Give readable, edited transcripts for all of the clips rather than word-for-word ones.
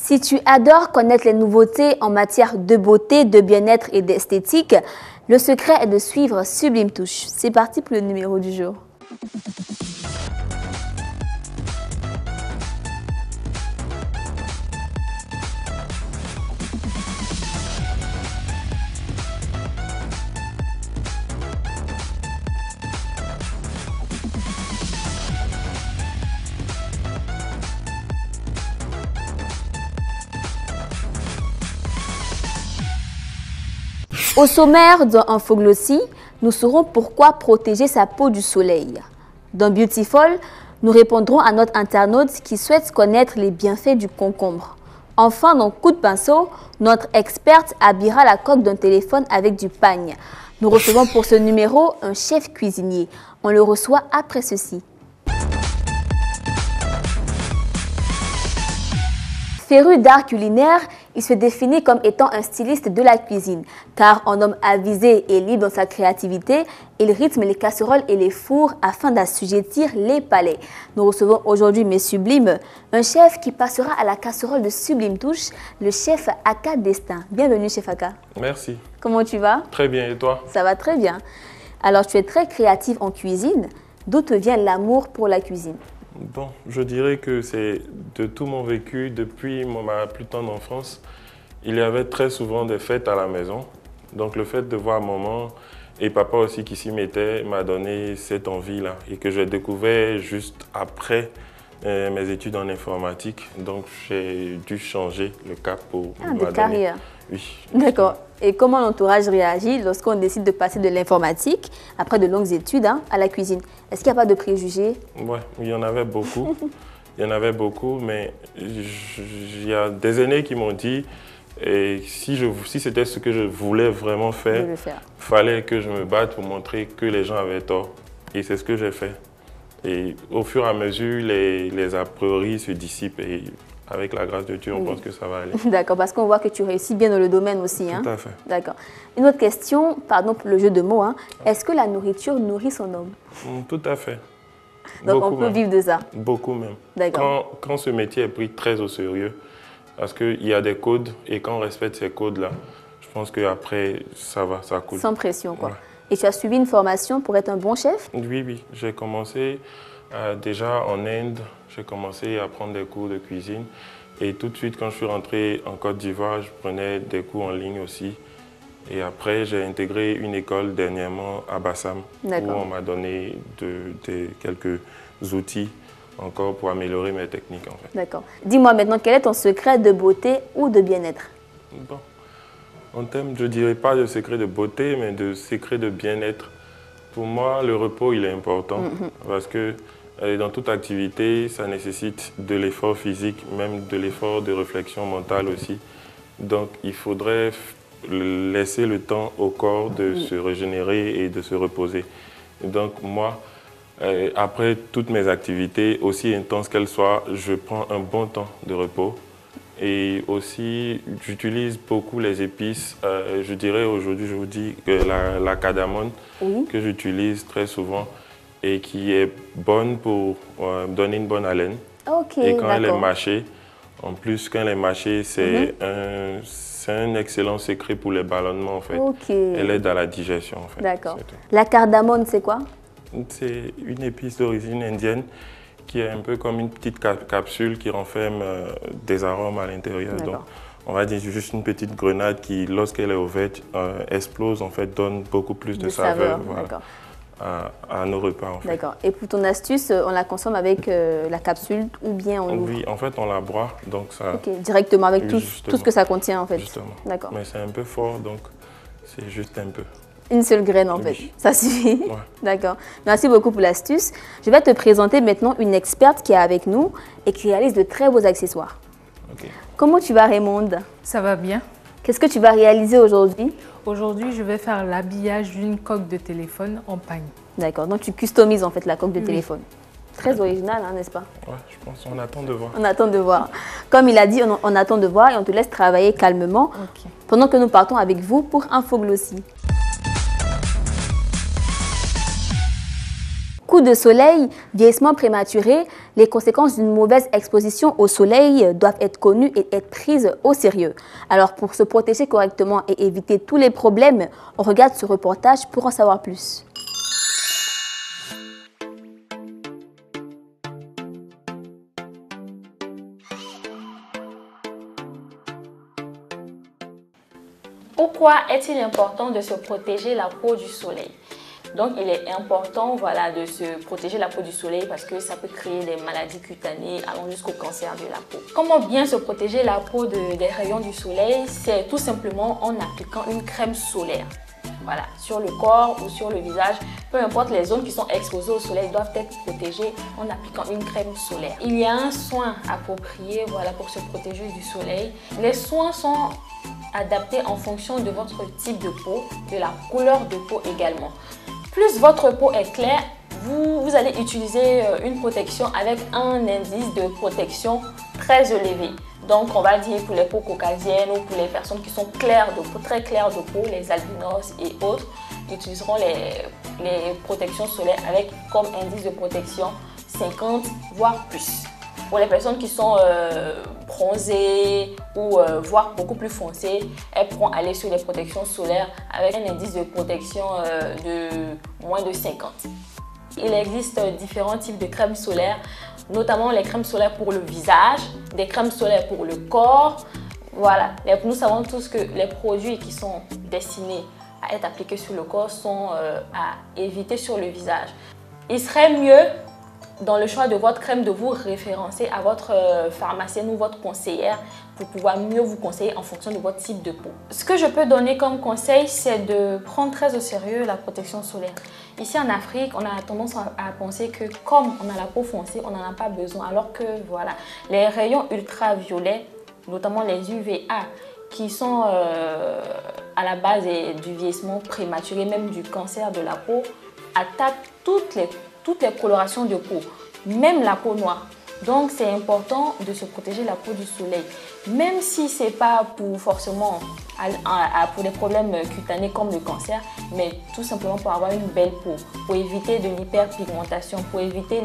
Si tu adores connaître les nouveautés en matière de beauté, de bien-être et d'esthétique, le secret est de suivre Sublime Touche. C'est parti pour le numéro du jour. Au sommaire dans Infoglossy, nous saurons pourquoi protéger sa peau du soleil. Dans Beautiful, nous répondrons à notre internaute qui souhaite connaître les bienfaits du concombre. Enfin, dans Coup de pinceau, notre experte habillera la coque d'un téléphone avec du pagne. Nous recevons pour ce numéro un chef cuisinier. On le reçoit après ceci. Féru d'art culinaire, il se définit comme étant un styliste de la cuisine, car en homme avisé et libre dans sa créativité, il rythme les casseroles et les fours afin d'assujettir les palais. Nous recevons aujourd'hui, mes sublimes, un chef qui passera à la casserole de Sublime Touche, le chef Aka Destin. Bienvenue, chef Aka. Merci. Comment tu vas? Très bien, et toi? Ça va très bien. Alors, tu es très créative en cuisine. D'où te vient l'amour pour la cuisine? Bon, je dirais que c'est de tout mon vécu, depuis ma plus tendre enfance, il y avait très souvent des fêtes à la maison. Donc le fait de voir maman et papa aussi qui s'y mettaient m'a donné cette envie-là et que j'ai découvert juste après mes études en informatique. Donc j'ai dû changer le cap pour de carrière. Oui. D'accord. Et comment l'entourage réagit lorsqu'on décide de passer de l'informatique, après de longues études, à la cuisine? Est-ce qu'il n'y a pas de préjugés? Oui, il y en avait beaucoup. Il y en avait beaucoup, mais il y a des aînés qui m'ont dit et si c'était ce que je voulais vraiment faire, il fallait que je me batte pour montrer que les gens avaient tort. Et c'est ce que j'ai fait. Et au fur et à mesure, les a priori se dissipent. Et avec la grâce de Dieu, on pense que ça va aller. D'accord, parce qu'on voit que tu réussis bien dans le domaine aussi. Tout à fait. D'accord. Une autre question, pardon pour le jeu de mots. Est-ce que la nourriture nourrit son homme? Tout à fait. Donc beaucoup on peut vivre de ça? Beaucoup même. D'accord. Quand ce métier est pris très au sérieux, parce qu'il y a des codes et quand on respecte ces codes-là, je pense qu'après, ça va, ça coule. Sans pression, quoi. Ouais. Et tu as suivi une formation pour être un bon chef? Oui. J'ai commencé déjà en Inde, j'ai commencé à prendre des cours de cuisine. Et tout de suite, quand je suis rentré en Côte d'Ivoire, je prenais des cours en ligne aussi. Et après, j'ai intégré une école dernièrement à Bassam, où on m'a donné quelques outils encore pour améliorer mes techniques, en fait. D'accord. Dis-moi maintenant, quel est ton secret de beauté ou de bien-être? Bon, en termes, je ne dirais pas de secret de beauté, mais de secret de bien-être. Pour moi, le repos, il est important parce que dans toute activité, ça nécessite de l'effort physique, même de l'effort de réflexion mentale aussi. Donc, il faudrait laisser le temps au corps de se régénérer et de se reposer. Et donc, moi, après toutes mes activités, aussi intenses qu'elles soient, je prends un bon temps de repos. Et aussi, j'utilise beaucoup les épices. Je dirais aujourd'hui, je vous dis que la cardamome que j'utilise très souvent et qui est bonne pour donner une bonne haleine. Et quand elle est mâchée, en plus, quand elle est mâchée, c'est un excellent secret pour les ballonnements, en fait. Elle aide à la digestion, en fait. D'accord. La cardamome, c'est quoi? C'est une épice d'origine indienne qui est un peu comme une petite capsule qui renferme des arômes à l'intérieur. Donc, on va dire juste une petite grenade qui, lorsqu'elle est ouverte, explose, en fait, donne beaucoup plus de saveur à nos repas, en fait. D'accord. Et pour ton astuce, on la consomme avec la capsule ou bien on Oui, en fait, on la broie, donc ça... Directement, avec tout ce que ça contient, en fait. Justement. D'accord. Mais c'est un peu fort, donc c'est juste un peu. Une seule graine, en fait. Ça suffit. Ouais. D'accord. Merci beaucoup pour l'astuce. Je vais te présenter maintenant une experte qui est avec nous et qui réalise de très beaux accessoires. Comment tu vas, Raymonde? Ça va bien. Qu'est-ce que tu vas réaliser aujourd'hui? Aujourd'hui, je vais faire l'habillage d'une coque de téléphone en pagne. D'accord. Donc, tu customises en fait la coque de téléphone. Très original, n'est-ce pas? Oui, je pense. On attend de voir. On attend de voir. Comme il a dit, on attend de voir et on te laisse travailler calmement pendant que nous partons avec vous pour Infoglossy. coup de soleil, vieillissement prématuré, les conséquences d'une mauvaise exposition au soleil doivent être connues et être prises au sérieux. Alors pour se protéger correctement et éviter tous les problèmes, on regarde ce reportage pour en savoir plus. Pourquoi est-il important de se protéger la peau du soleil? Donc, il est important de se protéger la peau du soleil parce que ça peut créer des maladies cutanées allant jusqu'au cancer de la peau. Comment bien se protéger la peau des rayons du soleil? C'est tout simplement en appliquant une crème solaire. Voilà, sur le corps ou sur le visage, peu importe les zones qui sont exposées au soleil doivent être protégées en appliquant une crème solaire. Il y a un soin approprié pour se protéger du soleil. Les soins sont adaptés en fonction de votre type de peau, de la couleur de peau également. Plus votre peau est claire, vous allez utiliser une protection avec un indice de protection très élevé. Donc, on va dire pour les peaux caucasiennes ou pour les personnes qui sont claires de peau, très claires de peau, les albinos et autres, utiliseront les protections solaires avec comme indice de protection 50 voire plus. Pour les personnes qui sont bronzées ou voire beaucoup plus foncées, elles pourront aller sur les protections solaires avec un indice de protection de moins de 50. Il existe différents types de crèmes solaires, notamment les crèmes solaires pour le visage, des crèmes solaires pour le corps. Voilà, nous savons tous que les produits qui sont destinés à être appliqués sur le corps sont à éviter sur le visage. Il serait mieux dans le choix de votre crème de vous référencer à votre pharmacienne ou votre conseillère pour pouvoir mieux vous conseiller en fonction de votre type de peau. Ce que je peux donner comme conseil, c'est de prendre très au sérieux la protection solaire. Ici en Afrique, on a tendance à penser que comme on a la peau foncée, on n'en a pas besoin. Alors que les rayons ultraviolets, notamment les UVA, qui sont à la base du vieillissement prématuré, même du cancer de la peau, attaquent toutes les colorations de peau, même la peau noire. Donc c'est important de se protéger la peau du soleil, même si ce n'est pas forcément pour des problèmes cutanés comme le cancer, mais tout simplement pour avoir une belle peau, pour éviter de l'hyperpigmentation, pour éviter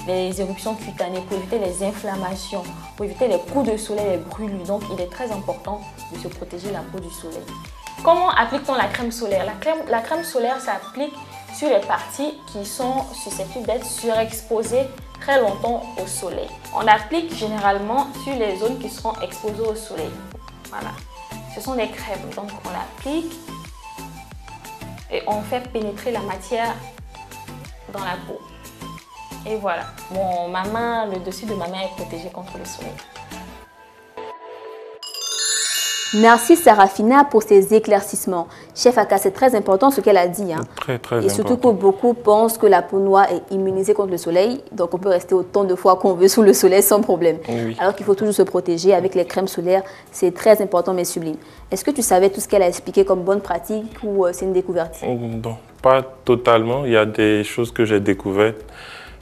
les éruptions cutanées, pour éviter les inflammations, pour éviter les coups de soleil, les brûlures. Donc il est très important de se protéger la peau du soleil. Comment applique-t-on la crème solaire? La crème solaire s'applique sur les parties qui sont susceptibles d'être surexposées très longtemps au soleil. On applique généralement sur les zones qui seront exposées au soleil. Voilà, ce sont des crèmes, donc on l'applique et on fait pénétrer la matière dans la peau. Et voilà, le dessus de ma main est protégé contre le soleil. Merci Sarafina pour ces éclaircissements. Chef Aka, c'est très important ce qu'elle a dit. Très important. Et surtout que beaucoup pensent que la peau noire est immunisée contre le soleil, donc on peut rester autant de fois qu'on veut sous le soleil sans problème. Oui. Alors qu'il faut toujours se protéger avec les crèmes solaires, c'est très important mais sublime. Est-ce que tu savais tout ce qu'elle a expliqué comme bonne pratique ou c'est une découverte? Non, pas totalement. Il y a des choses que j'ai découvertes,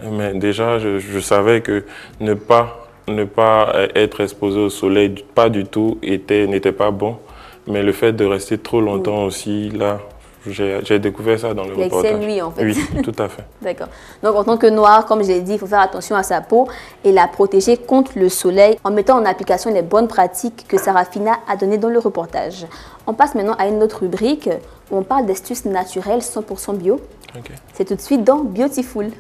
mais déjà je savais que ne pas être exposé au soleil, pas du tout, n'était pas bon. Mais le fait de rester trop longtemps aussi, là, j'ai découvert ça dans le reportage. L'excès nuit, en fait. Oui, tout à fait. D'accord. Donc, en tant que noir, comme je l'ai dit, il faut faire attention à sa peau et la protéger contre le soleil en mettant en application les bonnes pratiques que Sarafina a données dans le reportage. On passe maintenant à une autre rubrique où on parle d'astuces naturelles 100% bio. Okay. C'est tout de suite dans Beautiful.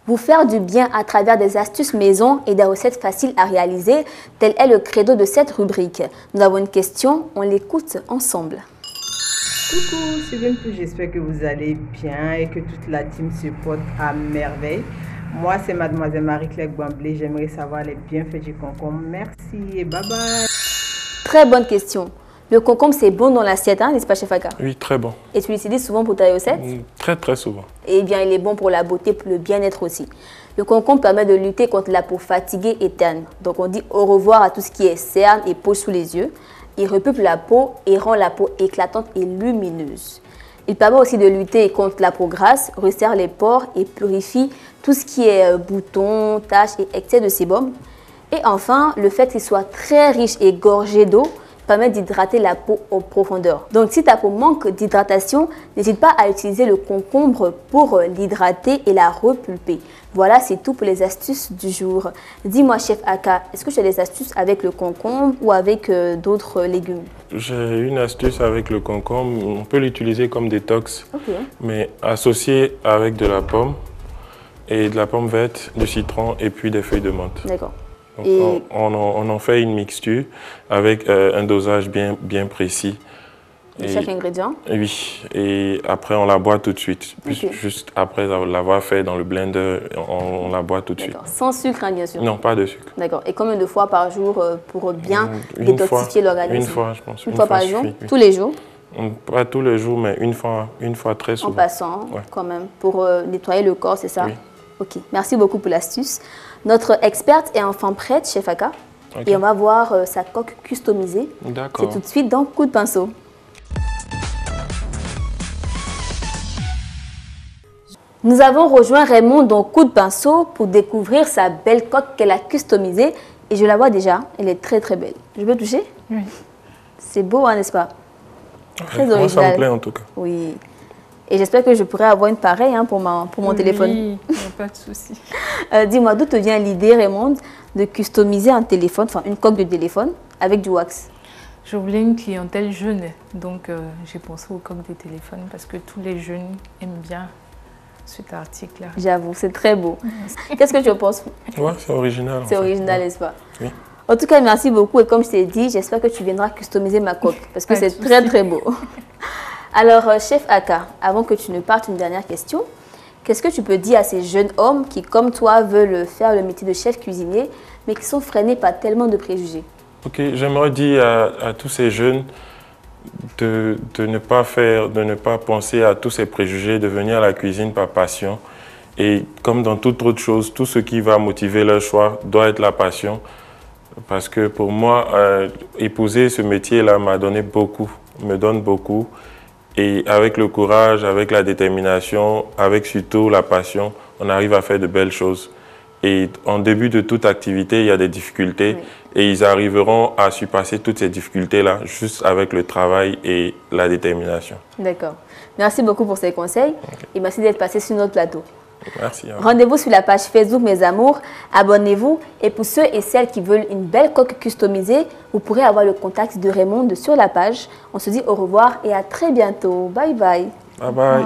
Vous faire du bien à travers des astuces maison et des recettes faciles à réaliser, tel est le credo de cette rubrique. Nous avons une question, on l'écoute ensemble. Coucou, c'est Ventou, j'espère que vous allez bien et que toute la team se porte à merveille. Moi, c'est Mademoiselle Marie-Claire Bamblé, j'aimerais savoir les bienfaits du concombre. Merci et bye bye. Très bonne question. Le concombre, c'est bon dans l'assiette, n'est-ce pas, Chef Aka? Oui, très bon. Et tu l'utilises souvent pour ta recette? Très, très souvent. Eh bien, il est bon pour la beauté, pour le bien-être aussi. Le concombre permet de lutter contre la peau fatiguée et terne. Donc, on dit au revoir à tout ce qui est cernes et peau sous les yeux. Il repeuple la peau et rend la peau éclatante et lumineuse. Il permet aussi de lutter contre la peau grasse, resserre les pores et purifie tout ce qui est boutons, taches et excès de sébum. Et enfin, le fait qu'il soit très riche et gorgé d'eau permet d'hydrater la peau en profondeur. Donc si ta peau manque d'hydratation, n'hésite pas à utiliser le concombre pour l'hydrater et la repulper. Voilà, c'est tout pour les astuces du jour. Dis-moi, chef Aka, est-ce que tu as des astuces avec le concombre ou avec d'autres légumes? J'ai une astuce avec le concombre. On peut l'utiliser comme détox, mais associé avec de la pomme et de la pomme verte, du citron et puis des feuilles de menthe. D'accord. Donc, on en fait une mixture avec un dosage bien précis. Chaque ingrédient? Oui, et après on la boit tout de suite. Juste après l'avoir fait dans le blender, on la boit tout de suite. Sans sucre, hein, bien sûr? Non, pas de sucre. D'accord. Et combien de fois par jour pour bien détoxifier l'organisme? Une fois, je pense. Une fois par jour? Tous les jours? Pas tous les jours, mais une fois très souvent. En passant, quand même, pour nettoyer le corps, c'est ça? Oui. Ok, merci beaucoup pour l'astuce. Notre experte est enfin prête, chef Aka, et on va voir sa coque customisée. D'accord. C'est tout de suite dans Coup de pinceau. Nous avons rejoint Raymond dans Coup de pinceau pour découvrir sa belle coque qu'elle a customisée. Et je la vois déjà, elle est très très belle. Je peux toucher? Oui. C'est beau, hein, n'est-ce pas? Très original. Moi, ça me plaît en tout cas. Oui. Et j'espère que je pourrai avoir une pareille hein, pour mon téléphone. Oui, il n'y a pas de souci. Dis-moi, d'où te vient l'idée, Raymond, de customiser un téléphone, enfin une coque de téléphone, avec du wax? Je voulais une clientèle jeune, donc j'ai pensé aux coques de téléphone parce que tous les jeunes aiment bien cet article-là. J'avoue, c'est très beau. Qu'est-ce que tu en penses? Ouais, c'est original. C'est original, n'est-ce pas? Oui. En tout cas, merci beaucoup. Et comme je t'ai dit, j'espère que tu viendras customiser ma coque parce que c'est très, très beau. Alors, chef Aka, avant que tu ne partes, une dernière question. Qu'est-ce que tu peux dire à ces jeunes hommes qui, comme toi, veulent faire le métier de chef cuisinier, mais qui sont freinés par tellement de préjugés? Ok, j'aimerais dire à tous ces jeunes de ne pas penser à tous ces préjugés, de venir à la cuisine par passion. Et comme dans toute autre chose, tout ce qui va motiver leur choix doit être la passion. Parce que pour moi, épouser ce métier-là m'a donné beaucoup, me donne beaucoup. Et avec le courage, avec la détermination, avec surtout la passion, on arrive à faire de belles choses. Et en début de toute activité, il y a des difficultés et ils arriveront à surpasser toutes ces difficultés-là juste avec le travail et la détermination. D'accord. Merci beaucoup pour ces conseils et merci d'être passé sur notre plateau. Merci. Rendez-vous sur la page Facebook Mes Amours, abonnez-vous et pour ceux et celles qui veulent une belle coque customisée, vous pourrez avoir le contact de Raymond sur la page. On se dit au revoir et à très bientôt. Bye bye. Bye bye.